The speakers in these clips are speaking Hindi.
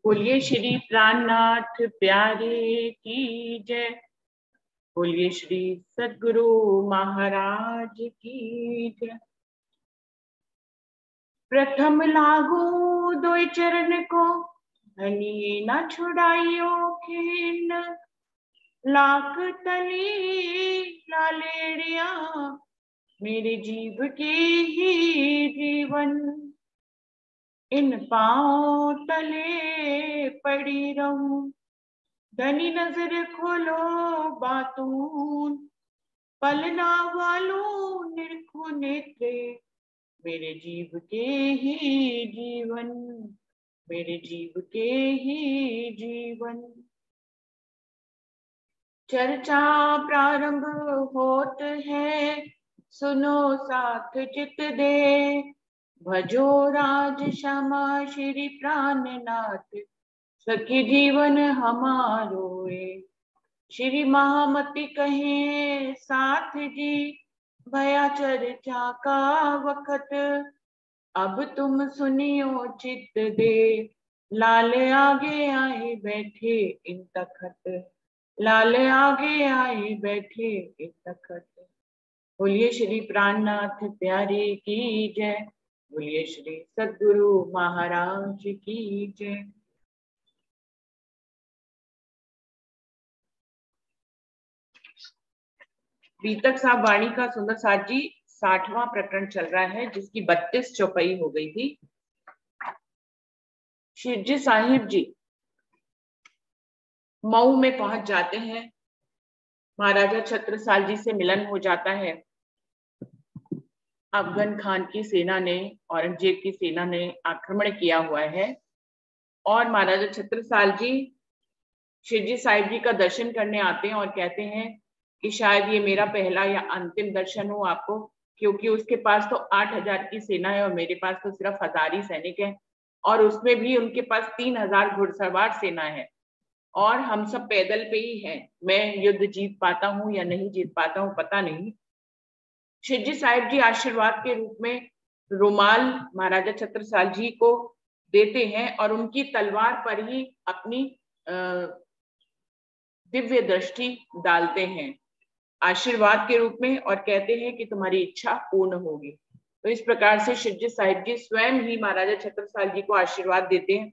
बोलिए श्री प्राणनाथ प्यारे की जय। बोलिए श्री सद्गुरु महाराज की जय। प्रथम लागू दो चरण को, धनी न छुड़ाइयो खीन। लाख तली लालेड़िया, मेरे जीव के ही जीवन। इन पांव तले पड़ी रहूं, धनी नजर खोलो बातून। पलना वालों निरखो नेत्रे, मेरे जीव के ही जीवन, मेरे जीव के ही जीवन। चर्चा प्रारंभ होत है, सुनो साथ चित दे। भजो राज श्यामा श्री प्राणनाथ, सखी जीवन हमारो ए। श्री महामति कहे साथ जी, भया चर्चा का वक्त। अब तुम सुनियो चित दे, लाल आगे आए बैठे इन तखत। लाल आगे आए बैठे इन तखत। बोलिए श्री प्राणनाथ प्यारे की जय। बोलिए श्री सद्गुरु महाराज की जय। बीतक साहब वाणी का सुंदर साथ जी 60वां प्रकरण चल रहा है, जिसकी 32 चौपाई हो गई थी। शिरजी साहिब जी मऊ में पहुंच जाते हैं। महाराजा छत्रसाल जी से मिलन हो जाता है। अफगन खान की सेना ने, औरंगजेब की सेना ने आक्रमण किया हुआ है और महाराजा छत्रसाल जी शिरजी साहिब जी का दर्शन करने आते हैं और कहते हैं कि शायद ये मेरा पहला या अंतिम दर्शन हो आपको, क्योंकि उसके पास तो 8000 की सेना है और मेरे पास तो सिर्फ 1000 ही सैनिक है, और उसमें भी उनके पास 3000 घुड़सवार सेना है और हम सब पैदल पे ही हैं। मैं युद्ध जीत पाता हूँ या नहीं जीत पाता हूँ पता नहीं। शिरजी साहिब जी आशीर्वाद के रूप में रुमाल महाराजा छत्रसाल जी को देते हैं और उनकी तलवार पर ही अपनी दिव्य दृष्टि डालते हैं आशीर्वाद के रूप में, और कहते हैं कि तुम्हारी इच्छा पूर्ण होगी। तो इस प्रकार से शिरजी साहिब जी स्वयं ही महाराजा छत्रसाल जी को आशीर्वाद देते हैं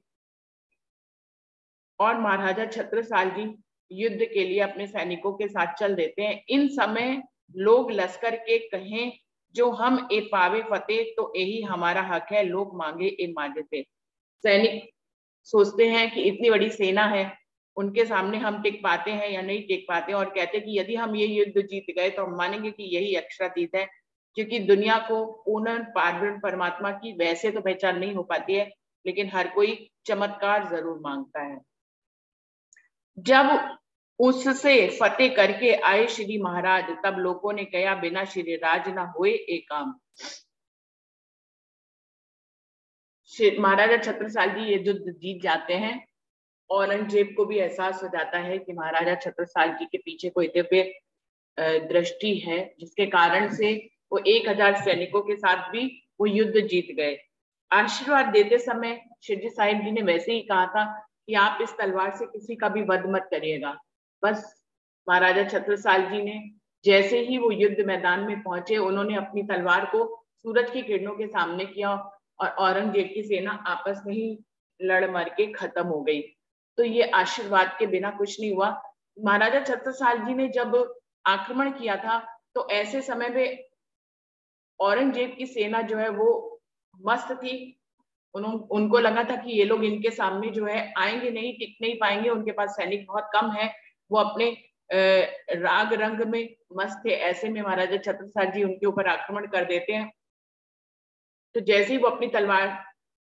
और महाराजा छत्रसाल जी युद्ध के लिए अपने सैनिकों के साथ चल देते हैं। इन समय लोग लश्कर के कहें जो हम ए पावे फतेह, तो यही हमारा हक है, लोग मांगे ए माजते। सैनिक सोचते हैं कि इतनी बड़ी सेना है, उनके सामने हम टिक पाते हैं या नहीं टिक पाते, और कहते हैं कि यदि हम ये युद्ध जीत गए तो हम मानेंगे कि यही अक्षरातीत है, क्योंकि दुनिया को पूर्ण पावन परमात्मा की वैसे तो पहचान नहीं हो पाती है, लेकिन हर कोई चमत्कार जरूर मांगता है। जब उससे फतेह करके आए श्री महाराज, तब लोगों ने कहा बिना श्री राज ना होए एक काम। महाराजा छत्रसाल जी ये युद्ध जीत जाते हैं। औरंगजेब को भी एहसास हो जाता है कि महाराजा छत्रसाल जी के पीछे कोई दिव्य दृष्टि है, जिसके कारण से वो 1000 सैनिकों के साथ भी वो युद्ध जीत गए। आशीर्वाद देते समय शिरजी साहिब जी ने वैसे ही कहा था कि आप इस तलवार से किसी का भी वध मत करिएगा। बस महाराजा छत्रसाल जी ने जैसे ही वो युद्ध मैदान में पहुंचे, उन्होंने अपनी तलवार को सूरज की किरणों के सामने किया और औरंगजेब की सेना आपस में ही लड़ मर के खत्म हो गई। तो ये आशीर्वाद के बिना कुछ नहीं हुआ। महाराजा छत्रसाल जी ने जब आक्रमण किया था तो ऐसे समय में औरंगजेब की सेना जो है वो मस्त थी। उनको लगा था कि ये लोग इनके सामने जो है आएंगे नहीं, टिक नहीं पाएंगे, उनके पास सैनिक बहुत कम है, वो अपने राग रंग में मस्त थे। ऐसे में महाराजा छत्रसाल जी उनके ऊपर आक्रमण कर देते हैं। तो जैसे ही वो अपनी तलवार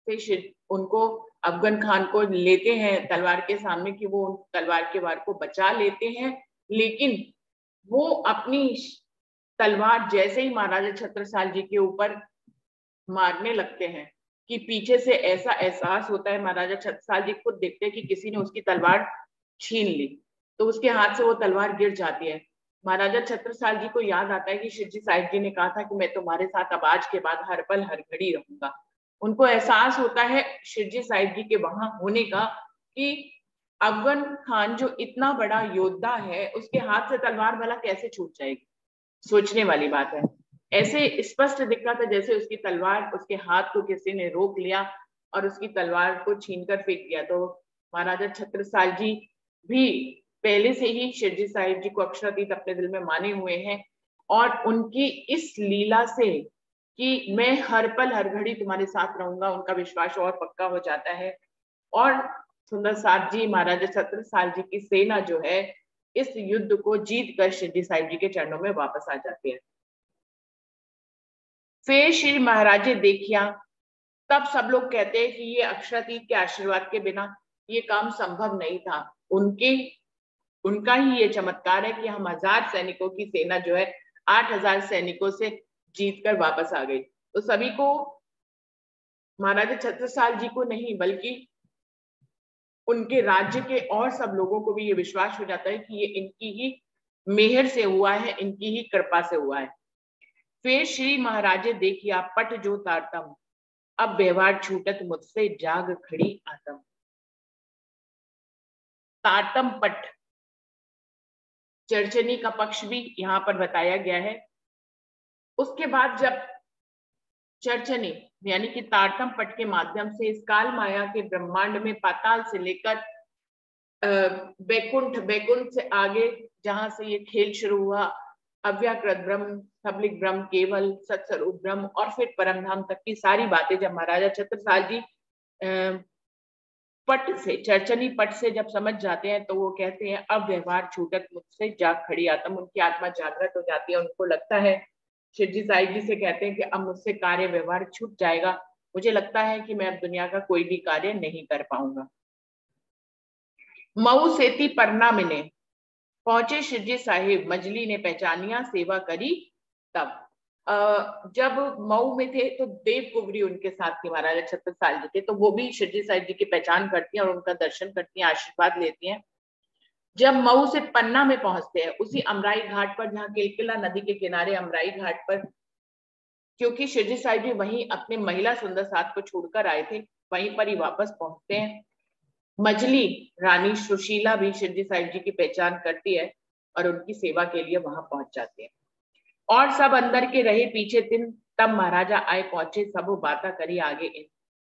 से उनको अफगन खान को लेते हैं तलवार के सामने कि वो तलवार के वार को बचा लेते हैं, लेकिन वो अपनी तलवार जैसे ही महाराजा छत्रसाल जी के ऊपर मारने लगते हैं कि पीछे से ऐसा एहसास होता है, महाराजा छत्रसाल जी खुद देखते हैं कि किसी ने उसकी तलवार छीन ली, तो उसके हाथ से वो तलवार गिर जाती है। महाराजा छत्रसाल जी को याद आता है कि शिरजी साहिब जी ने कहा था कि मैं तुम्हारे साथ अब आज के बाद हर पल हर घड़ी रहूंगा। उनको एहसास होता है शिरजी साहिब जी के वहां होने का, कि अफगान खान जो इतना बड़ा योद्धा है, उसके हाथ से तलवार भला कैसे छूट जाएगी? सोचने वाली बात है। ऐसे स्पष्ट दिख रहा था जैसे उसकी तलवार, उसके हाथ को किसी ने रोक लिया और उसकी तलवार को छीनकर फेंक दिया। तो महाराजा छत्रसाल जी भी पहले से ही शिरडी साहिब जी को अक्षरातीत अपने दिल में माने हुए हैं, और उनकी इस लीला से कि मैं हर पल हर घड़ी तुम्हारे साथ रहूंगा, उनका विश्वास और पक्का हो जाता है। और सुंदर साथ जी, महाराजा छत्रसाल जी की सेना जो है, इस युद्ध को जीत कर शिरडी साहिब जी के चरणों में वापस आ जाती है। फिर श्री महाराजे देखिया, तब सब लोग कहते हैं कि ये अक्षरातीत के आशीर्वाद के बिना ये काम संभव नहीं था। उनका ही ये चमत्कार है कि हम 1000 सैनिकों की सेना जो है 8000 सैनिकों से जीत कर वापस आ गई। तो सभी को, महाराजा छत्रसाल जी को नहीं बल्कि उनके राज्य के और सब लोगों को भी ये विश्वास हो जाता है कि ये इनकी ही मेहर से हुआ है, इनकी ही कृपा से हुआ है। फिर श्री महाराजे देखिया, पट जो तारतम, अब व्यवहार छूटत मुझसे जाग खड़ी आतम। तारतम पट, चरचनी का पक्ष भी यहाँ पर बताया गया है। उसके बाद जब चरचनी यानी कि तारतम पट के माध्यम से इस काल माया के ब्रह्मांड में पाताल से लेकर बैकुंठ से आगे जहां से ये खेल शुरू हुआ, अव्याकृत ब्रह्म, सबलिक ब्रह्म, केवल सत्स्वरूप ब्रह्म और फिर परमधाम तक की सारी बातें जब महाराजा छत्रसाल जी पट से, चरचनी पट से जब समझ जाते हैं, तो वो कहते हैं अब व्यवहार छूटत मुझसे जाग खड़ी आत्म। उनकी आत्मा जागृत हो जाती है। उनको लगता है, शिवजी साहिब जी से कहते हैं कि अब मुझसे कार्य व्यवहार छूट जाएगा, मुझे लगता है कि मैं अब दुनिया का कोई भी कार्य नहीं कर पाऊंगा। मऊ सेती परना मिले, पहुंचे शिवजी साहिब, मजली ने पहचानिया, सेवा करी तब। जब मऊ में थे तो देव कुंवरी उनके साथ थी महाराजा छत्रसाल जी के, तो वो भी शिवजी साहिब जी की पहचान करती हैं और उनका दर्शन करती हैं, आशीर्वाद लेती हैं। जब मऊ से पन्ना में पहुंचते हैं, उसी अमराई घाट पर, जहाँ किलकिला नदी के किनारे अमराई घाट पर, क्योंकि शिवजी साहिब जी वहीं अपने महिला सुंदर साथ को छोड़कर आए थे, वहीं पर ही वापस पहुंचते हैं। मजली रानी सुशीला भी शिवजी साहिब जी की पहचान करती है और उनकी सेवा के लिए वहां पहुंच जाती है। और सब अंदर के रहे पीछे तिन, तब महाराजा आए पहुंचे, सब बाता करी आगे इन।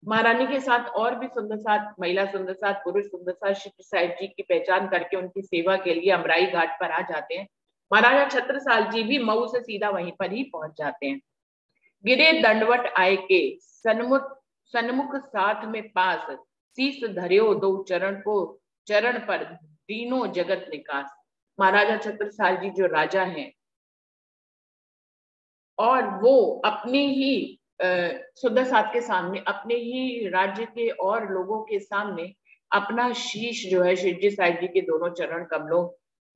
महारानी के साथ और भी सुंदर साथ, महिला सुंदर साथ, पुरुष सुंदर साथ शिवजी साहिब जी की पहचान करके उनकी सेवा के लिए अमराई घाट पर आ जाते हैं। महाराजा छत्रसाल जी भी मऊ से सीधा वहीं पर ही पहुंच जाते हैं। गिरे दंडवट आए के, सन्मुख साथ में पास, शीस धर्यो दो चरण को, चरण पर तीनों जगत निकास। महाराजा छत्रसाल जी जो राजा हैं, और वो अपने ही सुंदर साथ के सामने, अपने ही राज्य के और लोगों के सामने अपना शीश जो है शिवजी साहिब जी के दोनों चरण कमलों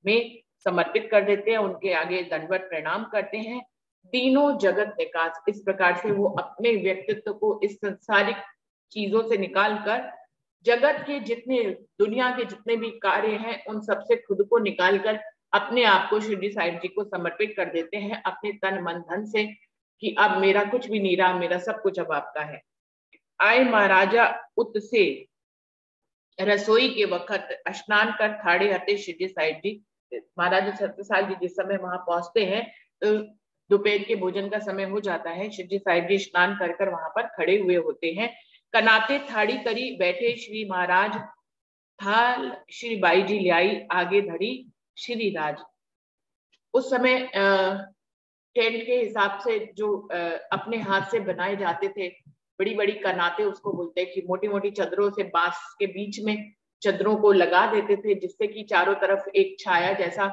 में समर्पित कर देते हैं, उनके आगे दंडवत प्रणाम करते हैं। तीनों जगत निकास, इस प्रकार से वो अपने व्यक्तित्व को इस संसारिक चीजों से निकाल कर जगत के जितने, दुनिया के जितने भी कार्य हैं, उन सबसे खुद को निकाल कर अपने आप को शिवजी साहिब जी को समर्पित कर देते हैं अपने तन मन धन से, कि अब मेरा कुछ भी नहीं रहा, मेरा सब कुछ अब आपका है। आए महाराजा उत से रसोई के वक्त, स्नान कर थाड़े हटे शिवजी साहिब जी। महाराजा छत्रसाल जी जिस समय वहां पहुंचते हैं तो दोपहर के भोजन का समय हो जाता है। शिवजी साहिब जी स्नान कर वहां पर खड़े हुए होते हैं। कनाते थाड़ी करी बैठे श्री महाराज, थाल श्री बाई जी ल्याई आगे धरी श्री राज। उस समय टेंट के हिसाब से जो अपने हाथ से बनाए जाते थे, बड़ी बड़ी कनाते उसको बोलते हैं, कि मोटी मोटी चादरों से बांस के बीच में चादरों को लगा देते थे, जिससे कि चारों तरफ एक छाया जैसा,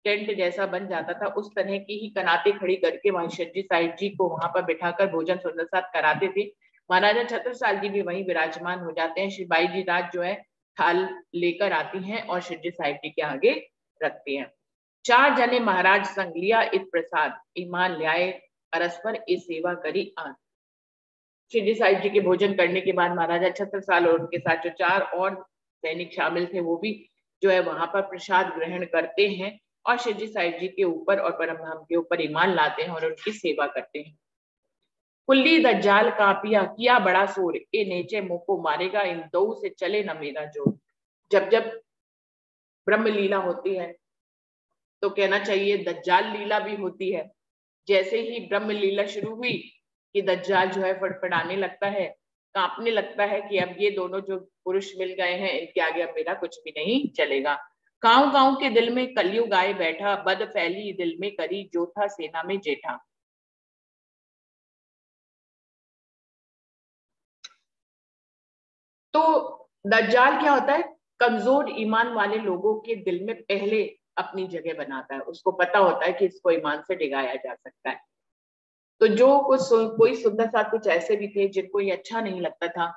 टेंट जैसा बन जाता था। उस तरह की ही कनाते खड़ी करके वहीं शिवजी साहिब जी को वहां पर बिठाकर भोजन सुंदर साथ कराते थे। महाराजा छत्रसाल जी भी वहीं विराजमान हो जाते हैं। श्री बाई जी राज जो है थाल लेकर आती हैं और शिवजी साहिब जी के आगे रखती हैं। चार जने महाराज संग लिया इत प्रसाद, ईमान ल्याए परस्पर ए सेवा करी आन। शिवजी साहिब जी के भोजन करने के बाद महाराजा छत्रसाल और उनके साथ जो 4 और सैनिक शामिल थे, वो भी जो है वहां पर प्रसाद ग्रहण करते हैं और शिवजी साहिब जी के ऊपर और परमधाम के ऊपर ईमान लाते हैं और उनकी सेवा करते हैं। कुल्ली दज्जाल कापिया किया बड़ा शोर, ए नेचे मुंह को मारेगा, इन दो से चले न मेरा जोर। जब जब ब्रह्म लीला होती है तो कहना चाहिए दज्जाल लीला भी होती है। जैसे ही ब्रह्म लीला शुरू हुई कि दज्जाल जो है फड़फड़ाने लगता है, कांपने लगता है कि अब ये दोनों जो पुरुष मिल गए हैं, इनके आगे अब मेरा कुछ भी नहीं चलेगा। गांव गांव के दिल में कलयुग आए बैठा, बद फैली दिल में करी, जो था सेना में जेठा। तो दज्जाल क्या होता है, कमजोर ईमान वाले लोगों के दिल में पहले अपनी जगह बनाता है। उसको पता होता है कि इसको ईमान से डिगाया जा सकता है। तो जो कोई सुंदर साथ कुछ ऐसे भी थे जिनको ये अच्छा नहीं लगता था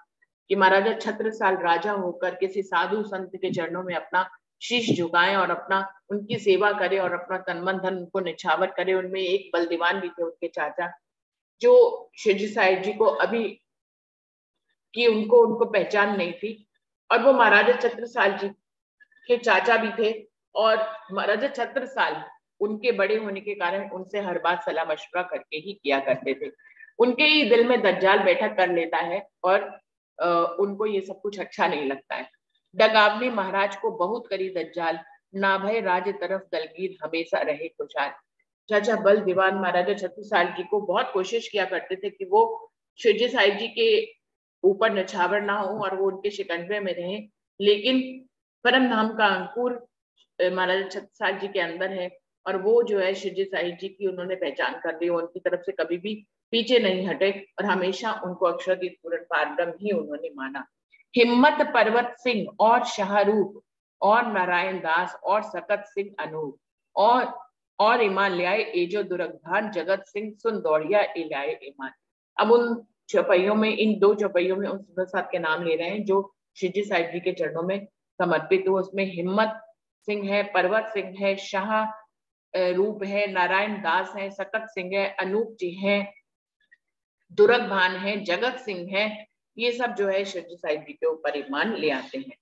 कि महाराजा छत्रसाल राजा होकर किसी साधु संत के चरणों में अपना शीश झुकाएं और अपना उनकी सेवा करे और अपना तन मन धन उनको निछावर करे। उनमें एक बलदीवान भी थे, उनके चाचा, जो शिवजी साहिब जी को अभी कि उनको उनको पहचान नहीं थी, और वो महाराजा छत्रसाल जी के चाचा भी थे। और महाराजा छत्रसाल उनके बड़े होने के कारण उनसे हर बात सलाह मशवरा करके ही किया करते थे। उनके ही दिल में दज्जाल बैठा कर लेता है और उनको ये सब कुछ अच्छा नहीं लगता है। डगावनी महाराज को बहुत करी दज्जाल, ना भय राज तरफ दलगीर हमेशा रहे खुशहाल। चाचा बल दीवान महाराजा छत्रसाल जी को बहुत कोशिश किया करते थे कि वो शिवजी साहिब जी के ऊपर नछावर ना हो और वो उनके शिकंजे में रहे, लेकिन परम धाम का अंकुर महाराजा छत्रसाल जी के अंदर है और वो जो है शिवजी साहिब जी की उन्होंने पहचान कर ली। उनकी तरफ से कभी भी पीछे नहीं हटे और हमेशा उनको अक्षरदीप पूर्ण पारब्रह्म ही उन्होंने माना। हिम्मत पर्वत सिंह और शाहरूख और नारायण दास और सकत सिंह अनूप और ईमान लियाए एजो दुर्गधान, जगत सिंह सुन दौड़िया इलाए ईमान। अब उन चौपाइयों में, इन दो चौपाइयों में उन सुंदर साहब के नाम ले रहे हैं जो शिवजी साहिब जी के चरणों में समर्पित हो। उसमें हिम्मत सिंह है, पर्वत सिंह है, शाह रूप है, नारायण दास है, सकत सिंह है, अनूप जी है, दुर्गभान है, जगत सिंह है। ये सब जो है शिवजी साहिब जी के ऊपर ईमान ले आते हैं।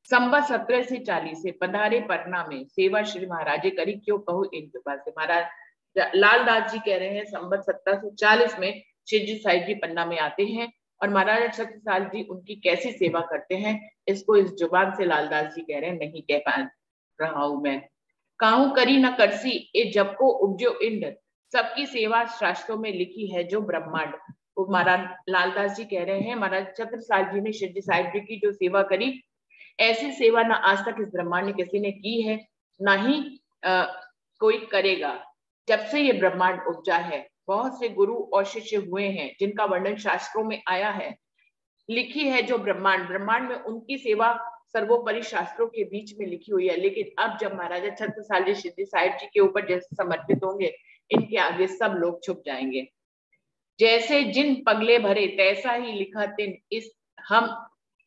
संबत 17 से 40 से पधारे पटना में, सेवा श्री महाराजे करी, क्यों कहूं इन कृपा से। महाराज लालदास जी कह रहे हैं संबत 17 से 40 में शिवजी साहिब जी पन्ना में आते हैं और महाराजा छत्रसाल जी उनकी कैसी सेवा करते हैं, इसको इस जुबान से लालदास जी कह रहे हैं, नहीं कह पा रहा हूं मैं। काहू करी न करसी ए जब को उपजो इंड, सबकी सेवा शास्त्रों में लिखी है जो ब्रह्मांड। वो महाराज लालदास जी कह रहे हैं महाराज छत्रसाल जी ने शिवजी साहिब जी की जो सेवा करी, ऐसी सेवा ना आज तक इस ब्रह्मांड में किसी ने की है, ना ही कोई करेगा। जब से ये ब्रह्मांड उपजा है बहुत से गुरु और शिष्य हुए हैं जिनका वर्णन शास्त्रों में आया है, लिखी है जो ब्रह्मांड। ब्रह्मांड में उनकी सेवा सर्वोपरि शास्त्रों के बीच में लिखी हुई है। लेकिन अब जब महाराजा छत्रसाल जी शिवजी साहिब जी के ऊपर जैसे समर्पित होंगे, इनके आगे सब लोग छुप जाएंगे। जैसे जिन पगले भरे तैसा ही लिखा तिन, इस हम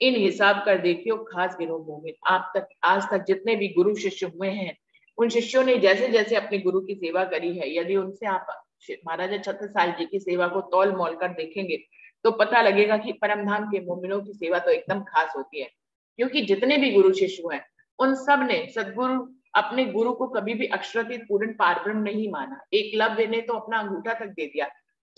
इन हिसाब कर देखियो खास गिरोह मोमिन। आप तक आज तक जितने भी गुरु शिष्य हुए हैं, उन शिष्यों ने जैसे जैसे अपने गुरु की सेवा करी है, यदि उनसे आप महाराजा छत्रसाल जी की सेवा को तौल मोल कर देखेंगे तो पता लगेगा कि परमधाम के मोमिनों की सेवा तो एकदम खास होती है। क्योंकि जितने भी गुरु शिष्य हुए उन सब ने सदगुरु अपने गुरु को कभी भी अक्षरातीत पूर्ण पारब्रह्म नहीं माना। एकलव्य ने तो अपना अंगूठा तक दे दिया,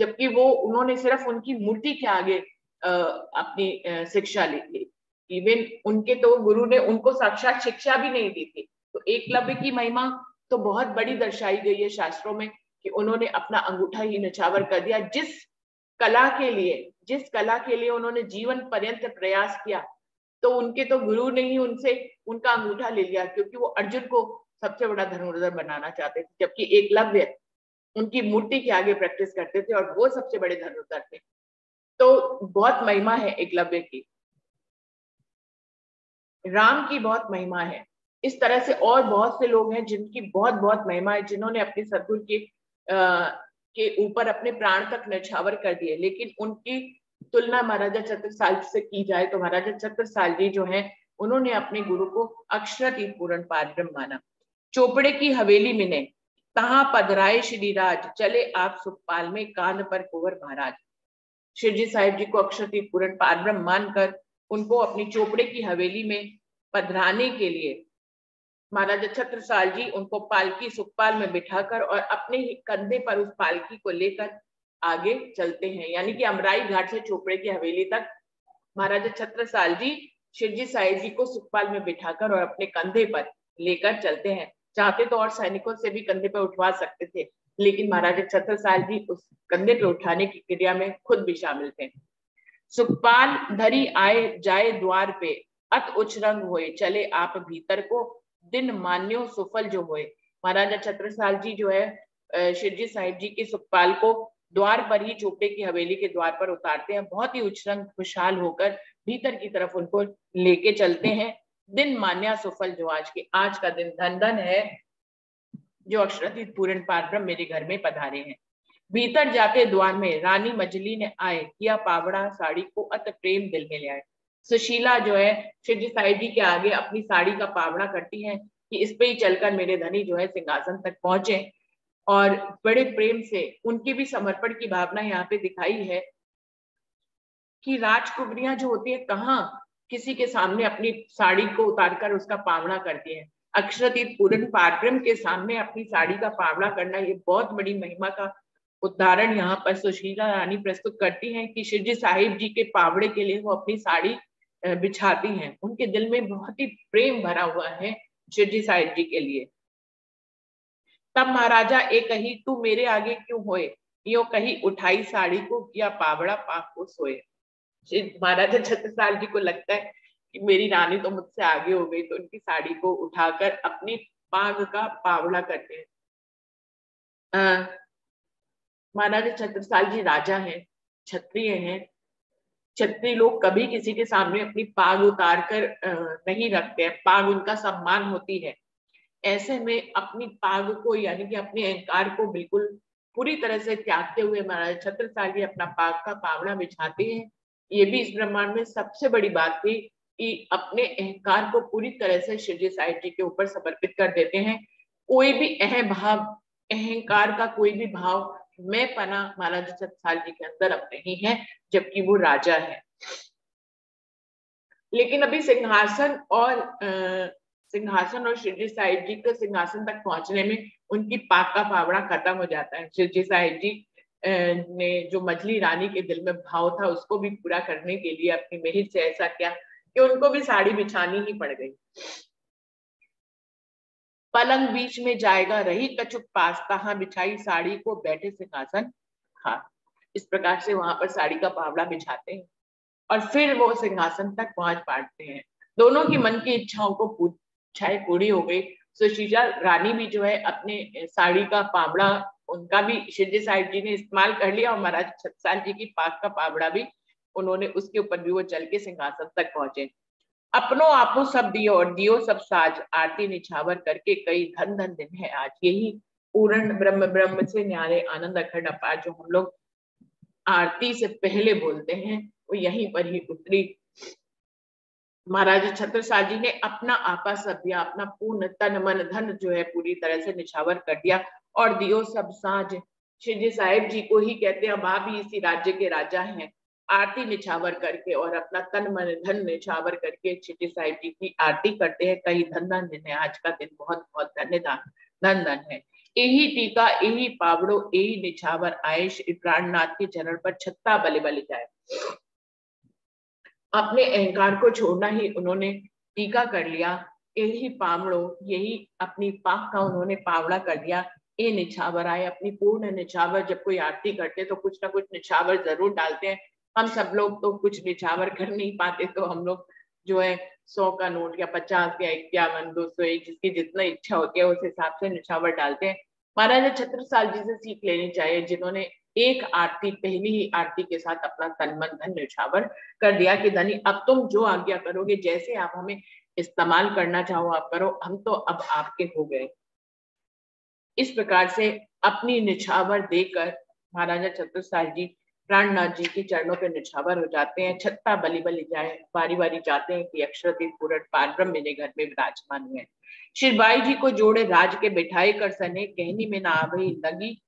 जबकि वो उन्होंने सिर्फ उनकी मूर्ति के आगे अपनी शिक्षा ली थी। इवन उनके तो गुरु ने उनको साक्षात शिक्षा भी नहीं दी थी। तो एकलव्य की महिमा तो बहुत बड़ी दर्शाई गई है शास्त्रों में कि उन्होंने अपना अंगूठा ही निछावर कर दिया। जिस कला के लिए उन्होंने जीवन पर्यंत प्रयास किया, तो उनके तो गुरु ने ही उनसे उनका अंगूठा ले लिया, क्योंकि वो अर्जुन को सबसे बड़ा धनुर्धर बनाना चाहते थे, जबकि एकलव्य उनकी मूर्ति के आगे प्रैक्टिस करते थे और वो सबसे बड़े धनुर्धर थे। तो बहुत महिमा है एकलव्य की, राम की बहुत महिमा है। इस तरह से और बहुत से लोग हैं जिनकी बहुत बहुत महिमा है, जिन्होंने अपने सद्गुरु के ऊपर अपने प्राण तक न्यौछावर कर दिए। लेकिन उनकी तुलना महाराजा छत्रसाल से की जाए तो महाराजा छत्रसाल जी जो हैं, उन्होंने अपने गुरु को अक्षरातीत पूर्ण पारब्रह्म माना। चोपड़े की हवेली में ने तहां पधराए श्रीराज, चले आप सुखपाल में कान पर कुंवर महाराज। शिवजी साहिब जी को अक्षरातीत पूर्ण पारब्रह्म मानकर उनको अपनी चोपड़े की हवेली में पधराने के लिए महाराजा छत्रसाल जी उनको पालकी सुखपाल में बिठाकर और अपने ही कंधे पर उस पालकी को लेकर आगे चलते हैं। यानी कि अमराई घाट से चोपड़े की हवेली तक महाराजा छत्रसाल जी शिवजी साहिब जी को सुखपाल में बिठाकर और अपने कंधे पर लेकर चलते हैं। चाहते तो और सैनिकों से भी कंधे पर उठवा सकते थे, लेकिन महाराजा छत्रसाल जी उस कंधे पे उठाने की क्रिया में खुद भी शामिल थे। सुखपाल धरी आए जाए द्वार पे, अत उछरंग होए चले आप भीतर को, दिन मान्यो सुफल जो होए। महाराजा छत्रसाल जी जो है शिवजी साहिब जी के सुखपाल को द्वार पर ही चोपड़े की हवेली के द्वार पर उतारते हैं। बहुत ही उछरंग खुशहाल होकर भीतर की तरफ उनको लेके चलते हैं। दिन मान्या सुफल जो, आज का दिन धन धन है जो अक्षरातीत पूर्ण पारब्रह्म मेरे घर में पधारे हैं। भीतर जाते द्वार में रानी मजली ने आए, किया पावड़ा साड़ी को अत प्रेम दिल में ले आए। सुशीला जो है शिवजी साहिब जी के आगे अपनी साड़ी का पावड़ा करती है कि इस पे ही चलकर मेरे धनी जो है सिंहासन तक पहुंचे, और बड़े प्रेम से उनकी भी समर्पण की भावना यहाँ पे दिखाई है कि राजकुमारियां जो होती है कहाँ किसी के सामने अपनी साड़ी को उतारकर उसका पावड़ा करती है। अक्षरातीत पूर्ण पारब्रह्म के सामने अपनी साड़ी का पावड़ा करना ये बहुत बड़ी महिमा का उदाहरण यहाँ पर सुशीला रानी प्रस्तुत करती हैं कि शिवजी साहिब जी के पावड़े के लिए वो अपनी साड़ी बिछाती हैं। उनके दिल में बहुत ही प्रेम भरा हुआ है शिवजी साहिब जी के लिए। तब महाराजा एक कही, तू मेरे आगे क्यों होए, यो कही उठाई साड़ी को, किया पावड़ा पाक को सोए। महाराजा छत्रसाल जी को लगता है कि मेरी रानी तो मुझसे आगे हो गई, तो उनकी साड़ी को उठाकर अपनी पाग का पावड़ा करते हैं। महाराजा छत्रसाल जी राजा हैं, क्षत्रिय हैं। क्षत्रिय लोग कभी किसी के सामने अपनी पाग उतार कर नहीं रखते हैं, पाग उनका सम्मान होती है। ऐसे में अपनी पाग को यानी कि अपने अहंकार को बिल्कुल पूरी तरह से त्यागते हुए महाराजा छत्रसाल जी अपना पाग का पावड़ा बिछाते हैं। ये भी इस ब्रह्मांड में सबसे बड़ी बात थी कि अपने अहंकार को पूरी तरह से शिवजी साहिब जी के ऊपर समर्पित कर देते हैं। कोई भी अहंकार का कोई भी भाव मैं पना महाराजा छत्रसाल जी के अंदर अब नहीं है, जबकि वो राजा है। लेकिन अभी सिंहासन और शिवजी साहिब जी के सिंहासन तक पहुंचने में उनकी पाक का पावड़ा खत्म हो जाता है। शिवजी साहिब जी ने जो मजली रानी के दिल में भाव था उसको भी पूरा करने के लिए अपनी मेहर से ऐसा किया कि उनको भी साड़ी बिछानी ही पड़ गई। पलंग बीच में जाएगा रही कछुक पास, तहां बिछाई साड़ी को बैठे सिंहासन खास। इस प्रकार से वहां पर साड़ी का पावड़ा बिछाते हैं और फिर वो सिंहासन तक पहुंच पाते हैं। दोनों की मन की इच्छाओं को इच्छाएं पूरी हो गई। सुशीला रानी भी जो है अपने साड़ी का पावड़ा उनका भी शिवजी साहिब जी ने इस्तेमाल कर लिया, और महाराज छत्रसाल जी की पाक का पावड़ा भी उन्होंने उसके ऊपर भी वो चल के सिंहासन तक पहुंचे। अपनो आपो सब दियो और दियो सब साज, आरती निछावर करके कई धन धन दिन है आज। यही पूर्ण ब्रह्म से न्यारे आनंद अखंड अपार जो हम लोग आरती से पहले बोलते हैं वो यहीं पर ही उतरी। महाराजा छत्रसाल जी ने अपना आपा सब दिया, अपना पूर्ण तन मन धन जो है पूरी तरह से निछावर कर दिया और दियो सब साज। शिवजी साहिब जी को ही कहते हैं, अब आप ही इसी राज्य के राजा हैं। आरती निछावर करके और अपना तन मन धन निछावर करके शिवजी साहिब जी की आरती करते हैं। कई धन धन दिन है आज का दिन, बहुत बहुत धन धन है। यही टीका यही पावड़ो यही निछावर आए, श्री प्राणनाथ के चरण पर छत्ता बले बले जाए। अपने अहंकार को छोड़ना ही उन्होंने टीका कर लिया। यही पावड़ो यही अपनी पाक का उन्होंने पावड़ा कर दिया। ये निछावर आए, अपनी पूर्ण निछावर। जब कोई आरती करते तो कुछ ना कुछ निछावर जरूर डालते हैं। हम सब लोग तो कुछ निछावर कर नहीं पाते, तो हम लोग जो है 100 का नोट या 50 या 51 201 जिसकी जितना इच्छा होती है उस हिसाब से निछावर डालते हैं। महाराजा छत्रसाल जी से सीख लेनी चाहिए, जिन्होंने एक आरती पहली ही आरती के साथ अपना तन मन धन निछावर कर दिया कि धनी अब तुम जो आज्ञा करोगे, जैसे आप हमें इस्तेमाल करना चाहो आप करो, हम तो अब आपके हो गए। इस प्रकार से अपनी निछावर देकर महाराजा छत्रसाल जी प्राणनाथ जी के चरणों पे निछावर हो जाते हैं। छत्ता बलि बलि जाए, बारी बारी जाते हैं कि अक्षरातीत पूर्ण पारब्रह्म मेरे घर में विराजमान हुए। शिरबाई जी को जोड़े राज के बिठाई कर सने, कहनी में ना आभई लगी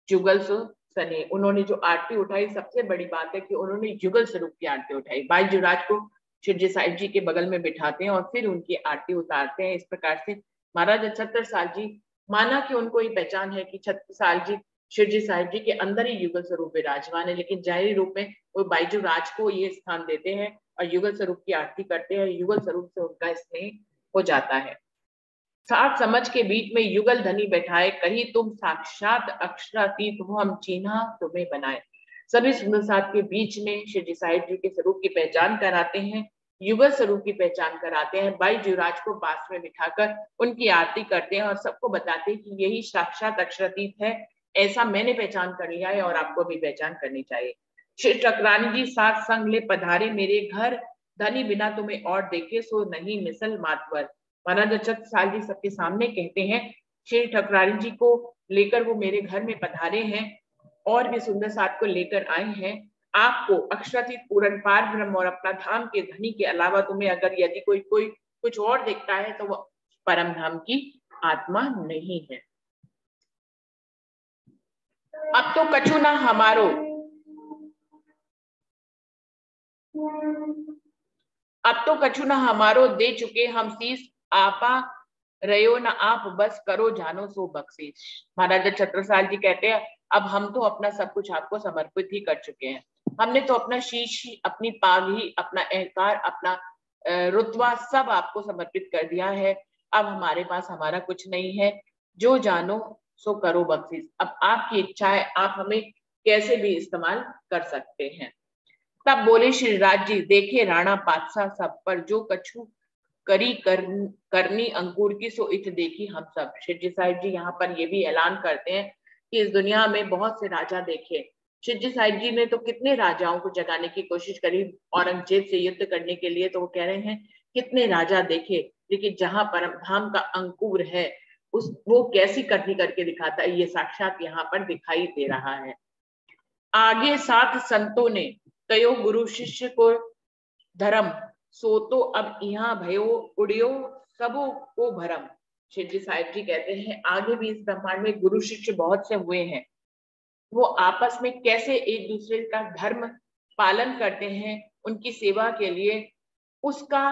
जुगल सो सने। उन्होंने जो आरती उठाई, सबसे बड़ी बात है कि उन्होंने जुगल स्वरूप की आरती उठाई। बाई जुराज को शिवजी साहिब जी के बगल में बिठाते हैं और फिर उनकी आरती उतारते हैं। इस प्रकार से महाराजा छत्रसाल जी, माना कि उनको ये पहचान है कि छत्रसाल जी शिव जी साहिब जी के अंदर ही युगल स्वरूप विराजमान है, लेकिन जाहिर रूप में वो बाईजू राज को ये स्थान देते हैं और युगल स्वरूप की आरती करते हैं, युगल स्वरूप से उनका स्नेह हो जाता है। सात समझ के बीच में युगल धनी बैठाए, कहीं तुम साक्षात अक्षरातीत हो, हम चिन्हा तुम्हें बनाए। सभी सुंदर साथ के बीच में श्री जी साहिब जी के स्वरूप की पहचान कराते हैं, युगल स्वरूप की पहचान कराते हैं, बाई जुराज को पास में बिठाकर उनकी आरती करते हैं और सबको बताते हैं कि यही साक्षात अक्षरातीत है, ऐसा मैंने पहचान कर लिया है और आपको भी पहचान करनी चाहिए। श्री ठकरानी जी साथ संग ले पधारे मेरे घर, धनी बिना तुम्हें और देखे सो नहीं मिसल मातवर। महाराजा छत्रसाल जी सबके सामने कहते हैं श्री ठकरानी जी को लेकर वो मेरे घर में पधारे हैं और भी सुंदर साथ को लेकर आए हैं। आपको अक्षरातीत पूर्ण पार ब्रह्म और अपना धाम के धनी के अलावा तुम्हें अगर यदि कोई कोई कुछ और देखता है तो वो परम धाम की आत्मा नहीं है। अब तो कछु ना हमारो, अब तो कछु ना हमारो दे चुके हम शीस, आपा रहो ना आप बस करो जानो सो बख्शीश। महाराजा छत्रसाल जी कहते हैं अब हम तो अपना सब कुछ आपको समर्पित ही कर चुके हैं, हमने तो अपना शीश, अपनी पागी, अपना अहंकार, अपना रुतबा सब आपको समर्पित कर दिया है। अब हमारे पास हमारा कुछ नहीं है, जो जानो सो करो बख्शीश। अब आपकी इच्छा है, आप हमें कैसे भी इस्तेमाल कर सकते हैं। तब बोले श्री राज जी देखे राणा पातशाह सब पर, जो कछु करी करनी अंकुर की सो इत देखी हम सब। शिव जी साहिब जी यहाँ पर ये भी ऐलान करते हैं कि इस दुनिया में बहुत से राजा देखे, शिव जी साहिब जी ने तो कितने राजाओं को जगाने की कोशिश करी औरंगजेब से युद्ध करने के लिए, तो वो कह रहे हैं कितने राजा देखे, लेकिन जहां परम धाम का अंकुर है उस वो कैसी करनी करके दिखाता है, ये साक्षात यहाँ पर दिखाई दे रहा है। आगे सात संतों ने कयो गुरु शिष्य को धर्म, सो तो अब यहाँ भयो उड़ियो सबो को भरम। शिव जी साहिब जी कहते हैं आगे भी इस ब्रह्मांड में गुरु शिष्य बहुत से हुए हैं, वो आपस में कैसे एक दूसरे का धर्म पालन करते हैं, उनकी सेवा के लिए उसका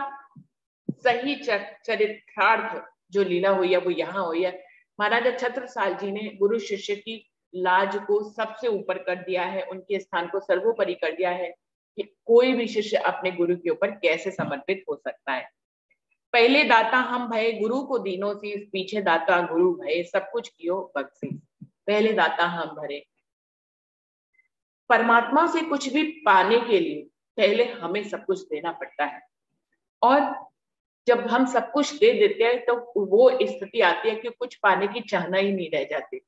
सही चरित्रार्थ जो लीला हुई है वो यहाँ हुई है। महाराजा छत्रसाल जी ने गुरु शिष्य की लाज को सबसे ऊपर कर दिया है, उनके स्थान को सर्वोपरि कर दिया है कि कोई भी शिष्य अपने गुरु के ऊपर कैसे समर्पित हो सकता है। पहले दाता हम भय गुरु को दीनों से, पीछे दाता गुरु भय सब कुछ कियो बख्शी। पहले दाता हम भरे, परमात्मा से कुछ भी पाने के लिए पहले हमें सब कुछ देना पड़ता है, और जब हम सब कुछ दे देते हैं तो वो स्थिति आती है कि कुछ पाने की चाहना ही नहीं रह जाती।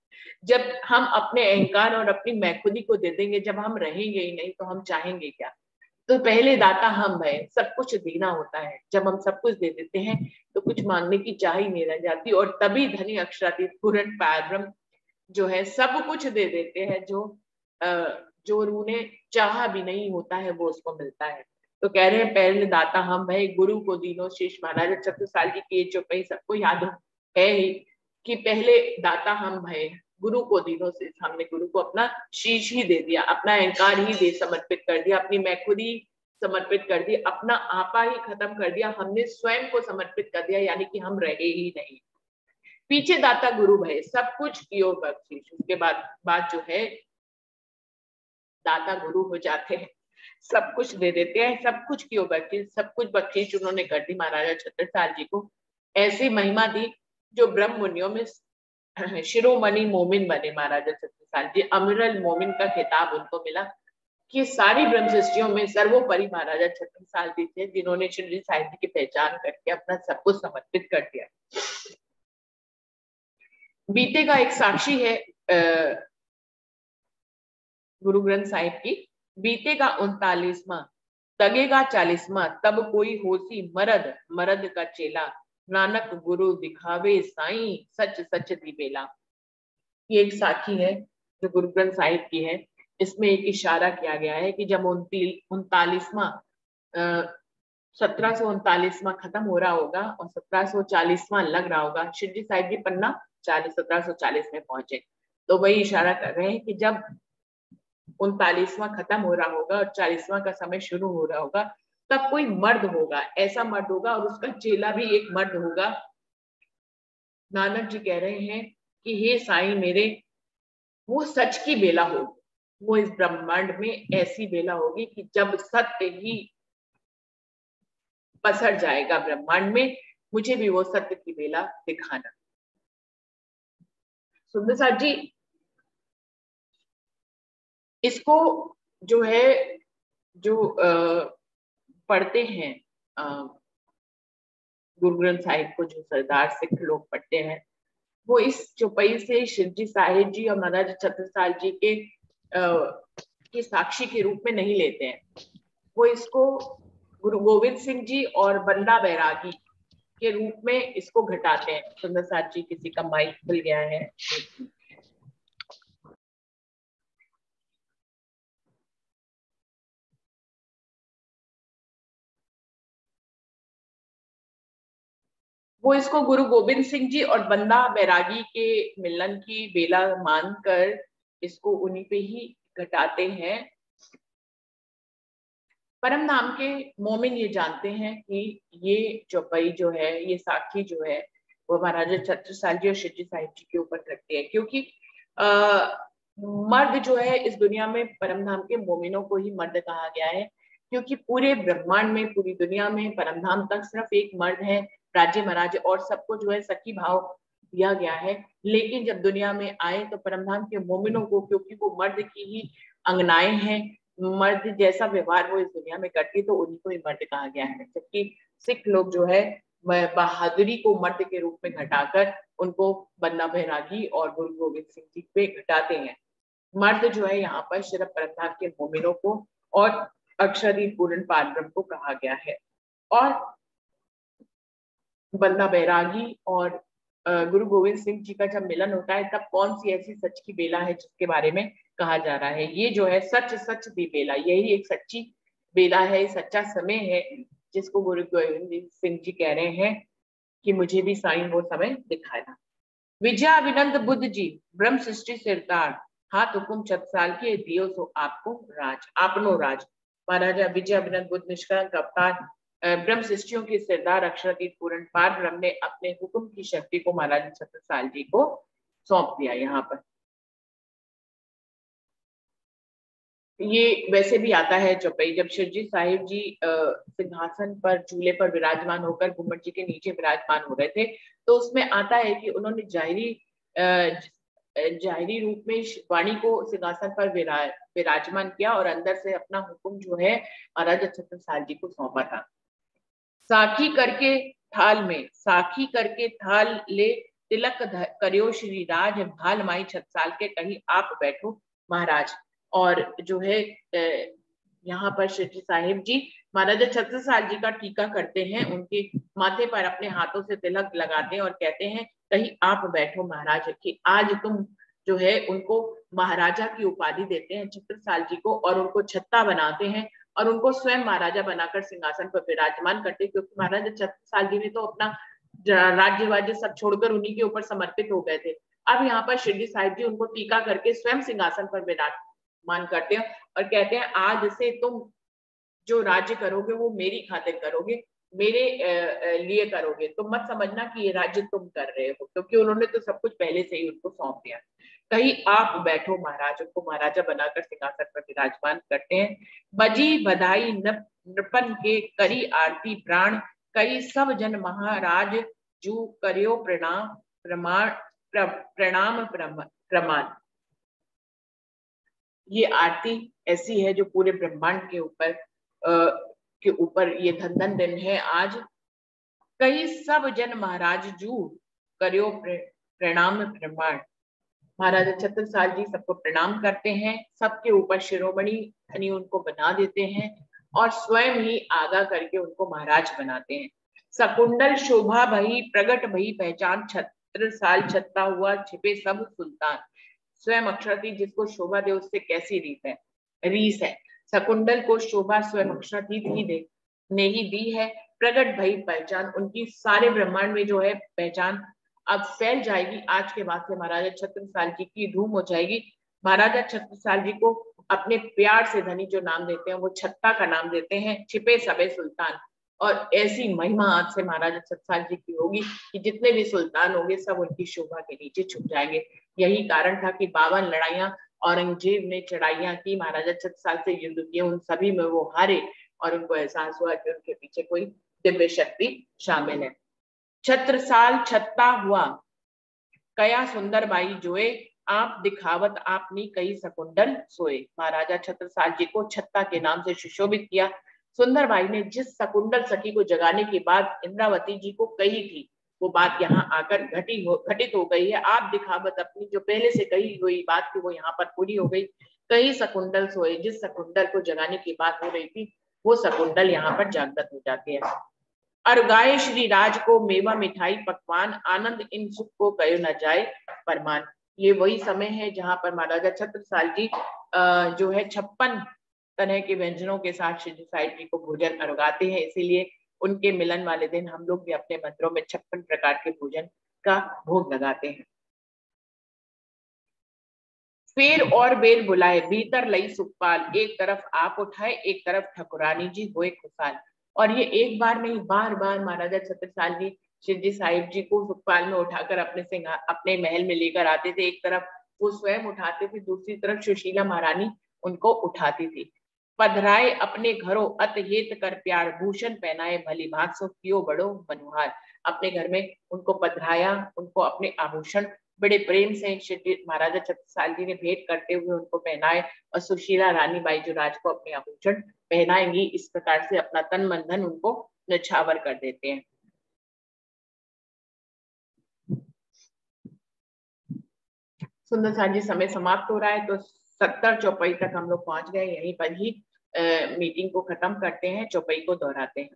जब हम अपने अहंकार और अपनी मैखुदी को दे देंगे, जब हम रहेंगे ही नहीं तो हम चाहेंगे क्या। तो पहले दाता हम है, सब कुछ देना होता है। जब हम सब कुछ दे देते हैं तो कुछ मांगने की चाह ही नहीं रह जाती, और तभी धनी अक्षरातीत पूर्ण पारब्रह्म जो है सब कुछ दे देते हैं, जो उन्हें चाहा भी नहीं होता है वो उसको मिलता है। तो कह रहे हैं पहले दाता हम है गुरु को दीनो शीश। महाराजा छत्रसाल जी की चौपाई सबको याद है ही कि पहले दाता हम है गुरु को दीनो शीश, हमने गुरु को अपना शीश ही दे दिया, अपना अहंकार ही दे समर्पित कर दिया, अपनी मैं खुद ही समर्पित कर दी, अपना आपा ही खत्म कर दिया, हमने स्वयं को समर्पित कर दिया, यानी कि हम रहे ही नहीं। पीछे दाता गुरु भय सब कुछ कियो बख्शीश। उसके बाद बात जो है दाता गुरु हो जाते हैं, सब कुछ दे देते हैं, सब कुछ क्यों बख्शीश, सब कुछ बख्शीश उन्होंने कर दी महाराजा छत्रसाल जी को। ऐसी महिमा दी जो ब्रह्म मुनियों में शिरोमणि मोमिन बने महाराजा छत्रसाल जी। अमरल मोमिन का खिताब उनको मिला कि सारी ब्रह्म सृष्टियों में सर्वोपरि महाराजा छत्रसाल जी थे, जिन्होंने श्री साहिब जी की पहचान करके अपना सब कुछ समर्पित कर दिया। बीते का एक साक्षी है गुरु ग्रंथ साहिब की, बीते का 39वां तगेगा 40वां, तब कोई होसी मरद मरद का चेला, नानक गुरु दिखावे साईं सच सच दी बेला। ये एक साखी है जो गुरु ग्रंथ साहिब की है। इसमें एक इशारा किया गया है कि जब 39वां 1739वां खत्म हो रहा होगा और 1740वां लग रहा होगा, शिवजी साहिब जी पन्ना 1740 में पहुंचे, तो वही इशारा कर रहे हैं कि जब 39वां खत्म हो रहा होगा और 40वां का समय शुरू हो रहा होगा, तब कोई मर्द होगा, ऐसा मर्द होगा और उसका चेला भी एक मर्द होगा। नानक जी कह रहे हैं कि हे साईं मेरे, वो सच की बेला होगी, वो इस ब्रह्मांड में ऐसी बेला होगी कि जब सत्य ही पसर जाएगा ब्रह्मांड में, मुझे भी वो सत्य की बेला दिखाना। सुंदर साहब जी, इसको जो है, जो पढ़ते हैं गुरु ग्रंथ साहिब को, जो सरदार सिख लोग पढ़ते हैं, वो इस चौपाई से शिवजी साहिब जी और महाराजा छत्रसाल जी के साक्षी के रूप में नहीं लेते हैं। वो इसको गुरु गोविंद सिंह जी और बंदा बैरागी के रूप में इसको घटाते हैं। सुंदर साथ जी, किसी का माइक खुल गया है। वो इसको गुरु गोविंद सिंह जी और बंदा बैरागी के मिलन की बेला मानकर इसको उन्हीं पे ही घटाते हैं। परम धाम के मोमिन ये जानते हैं कि ये चौपाई जो है, ये साखी जो है, वो महाराजा छत्रसाल जी और शिवजी साहिब जी के ऊपर घटती है, क्योंकि मर्द जो है इस दुनिया में परम धाम के मोमिनों को ही मर्द कहा गया है, क्योंकि पूरे ब्रह्मांड में, पूरी दुनिया में परम धाम तक सिर्फ एक मर्द है, राज्य महाराज, और सबको जो है सखी भाव दिया गया है। लेकिन जब दुनिया में आए तो परम धाम के मोमिनों को, क्योंकि वो मर्द की ही अंगनाएं हैं, मर्द जैसा व्यवहार वो इस दुनिया में करती, तो उन्हीं को ही मर्द कहा गया है। जबकि सिख लोग जो है बहादुरी को मर्द के रूप में घटाकर उनको बन्ना बैरागी और गुरु गोविंद सिंह जी पे घटाते हैं। मर्द जो है यहाँ पर सिर्फ परम के मोमिनों को और अक्षरदीप पूर्ण पारब्रह्म को कहा गया है। और बंदा बैरागी और गुरु गोविंद सिंह जी का जब मिलन होता है, तब कौन सी ऐसी सच की बेला है जिसके बारे में कहा जा रहा है? ये जो है सच सच दी बेला, यही एक सच्ची बेला है, सच्चा समय है, जिसको गुरु गोविंद सिंह जी कह रहे हैं कि मुझे भी साईं वो समय दिखाया। विजया अभिनंद बुद्ध जी, ब्रह्म सृष्टि सिरतार, हाथ हुकुम छत्रसाल के दियो सो आपको राज, आपनो राज। महाराजा विजय अभिनंद बुद्ध निष्कलंक अवतार, ब्रह्म सृष्टियों के सरदार अक्षरातीत पूर्ण पार ब्रह्म ने अपने हुक्म की शक्ति को महाराजा छत्रसाल जी को सौंप दिया। यहाँ पर ये वैसे भी आता है चौपाई, जब शिवजी साहिब जी सिंहासन पर, चूल्हे पर विराजमान होकर घुमट जी के नीचे विराजमान हो रहे थे, तो उसमें आता है कि उन्होंने जाहिरी रूप में वाणी को सिंहासन पर विराजमान किया और अंदर से अपना हुक्म जो है महाराजा छत्रसाल जी को सौंपा था। साखी करके थाल में, साखी करके थाल ले, तिलक करियो श्री राज, भाल माई छत्रसाल के कहीं आप बैठो महाराज। और जो है यहाँ पर श्री साहिब जी महाराजा छत्रसाल जी का टीका करते हैं, उनके माथे पर अपने हाथों से तिलक लगाते हैं और कहते हैं कहीं आप बैठो महाराज, कि आज तुम जो है उनको महाराजा की उपाधि देते हैं छत्रसाल जी को, और उनको छत्ता बनाते हैं और उनको स्वयं महाराजा बनाकर सिंहासन पर विराजमान करते, क्योंकि महाराजा छत्रसाल जी ने तो अपना राज्य वाज्य सब छोड़कर उन्हीं के ऊपर समर्पित हो गए थे। अब यहाँ पर शिरडी साहिब जी उनको टीका करके स्वयं सिंहासन पर विराजमान करते हैं और कहते हैं आज से तुम जो राज्य करोगे वो मेरी खातिर करोगे, मेरे लिए करोगे, तो मत समझना कि ये राज्य तुम कर रहे हो, क्योंकि उन्होंने तो सब कुछ पहले से ही उनको सौंप दिया। कहीं आप बैठो महाराज, उनको महाराजा बनाकर सिंहासन पर विराजमान करते हैं। बजी बधाई नृपन के करी आरती प्राण, कई सब जन महाराज जू करियो प्रणाम प्रमाण प्रणाम प्रमाण। ये आरती ऐसी है जो पूरे ब्रह्मांड के ऊपर ये धन दिन है आज। कई सब जन महाराज जू करियो प्रणाम प्रमाण। महाराजा छत्रसाल जी सबको प्रणाम करते हैं, सबके ऊपर शिरोमणि धनी उनको बना देते हैं और स्वयं ही आगा करके उनको महाराज बनाते हैं। सकुंडल शोभा भई प्रगट भई पहचान, छत्रसाल छत्ता हुआ छिपे सब सुल्तान। स्वयं अक्षरातीत जिसको शोभा दे उससे कैसी रीस है। सकुंडल को शोभा स्वयं अक्षरातीत ने ही दी है। प्रगट भई पहचान, उनकी सारे ब्रह्मांड में जो है पहचान अब फैल जाएगी। आज के बाद से महाराजा छत्रसाल जी की धूम हो जाएगी। महाराजा छत्रसाल जी को अपने प्यार से धनी जो नाम देते हैं वो छत्ता का नाम देते हैं, छिपे सबे सुल्तान। और ऐसी महिमा आज से महाराजा छत्रसाल जी की होगी कि जितने भी सुल्तान होंगे सब उनकी शोभा के नीचे छुप जाएंगे। यही कारण था कि 52 लड़ाइयां औरंगजेब ने चढ़ाइयां की, महाराजा छत्रसाल से युद्ध किए, उन सभी में वो हारे और उनको एहसास हुआ कि उनके पीछे कोई दिव्य शक्ति शामिल है। छत्रसाल छत्ता हुआ कया सुंदर बाई जोए, आप दिखावत आपनी कई सकुंडल सोए। महाराजा छत्रसाल जी को छत्ता के नाम से सुशोभित किया। सुंदर बाई ने जिस सकुंडल सखी को जगाने की बात इंद्रावती जी को कही थी, वो बात यहाँ आकर घटित हो गई है। आप दिखावत अपनी जो पहले से कही हुई बात थी वो यहाँ पर पूरी हो गई। कई सकुंडल सोए, जिस सकुंडल को जगाने की बात हो रही थी वो सकुंडल यहाँ पर जागृत हो जाती है। अर्गाए श्री राज को मेवा मिठाई पकवान, आनंद इन सुख को कयो न जाए परमान। ये वही समय है जहां पर महाराजा छत्रसाल जी जो है 56 तरह के व्यंजनों के साथ श्री साहिब जी को भोजन अर्गाते हैं। इसीलिए उनके मिलन वाले दिन हम लोग भी अपने मंदिरों में 56 प्रकार के भोजन का भोग लगाते हैं। फेर और बेल बुलाए भीतर लई सुखपाल, एक तरफ आप उठाए एक तरफ ठकुरानी जी हुए खुशहाल। और ये एक बार नहीं, बार बार महाराजा छत्रसाल जी शिवजी साहिब जी को सुखपाल में उठाकर अपने महल में लेकर आते थे। एक तरफ वो स्वयं उठाते थे, दूसरी तरफ सुशीला महारानी उनको उठाती थी। पधराए अपने घरों अत हेत कर प्यार, भूषण पहनाए भली भांत सो कियो बड़ो मनोहार। अपने घर में उनको पधराया, उनको अपने आभूषण बड़े प्रेम से महाराजा छत्रसाल जी ने भेंट करते हुए उनको पहनाए, और सुशीला रानी बाई जो राज को अपने आभूषण पहनाएंगी, इस प्रकार से अपना तन मन धन उनको न्यौछावर कर देते हैं। सुंदर साल जी समय समाप्त हो रहा है, तो 70 चौपाई तक हम लोग पहुंच गए। यहीं पर ही मीटिंग को खत्म करते हैं, चौपाई को दोहराते हैं।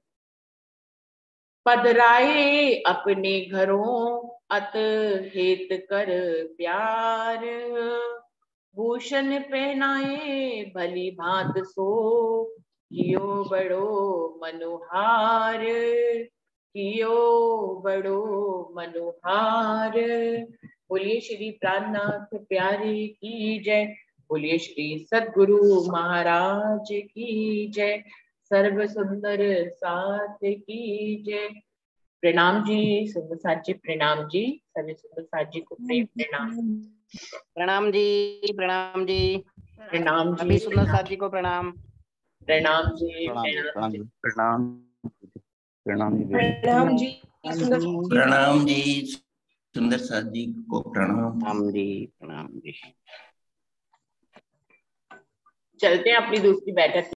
पधराए अपने घरों अत हेत कर प्यार, भूषण पहनाए भली भांत सो कियो बड़ो मनोहार, कियो बड़ो मनोहार। बोलिए श्री प्राणनाथ प्यारे की जय, बोलिए श्री सद्गुरु महाराज की जय, सर्व सुंदर साथ की जय। प्रणाम जी सुंदर साथ जी, प्रणाम जी सभी सुंदर साथ जी को प्रेम प्रणाम। प्रणाम जी, प्रणाम जी, प्रणाम जी, सभी सुंदर साथ जी को प्रणाम। प्रणाम जी, प्रणाम जी, प्रणाम प्रणाम प्रणाम जी, प्रणाम जी, सुंदर साथ जी को प्रणाम। प्रणाम जी, प्रणाम जी। चलते हैं अपनी दूसरी बैठक।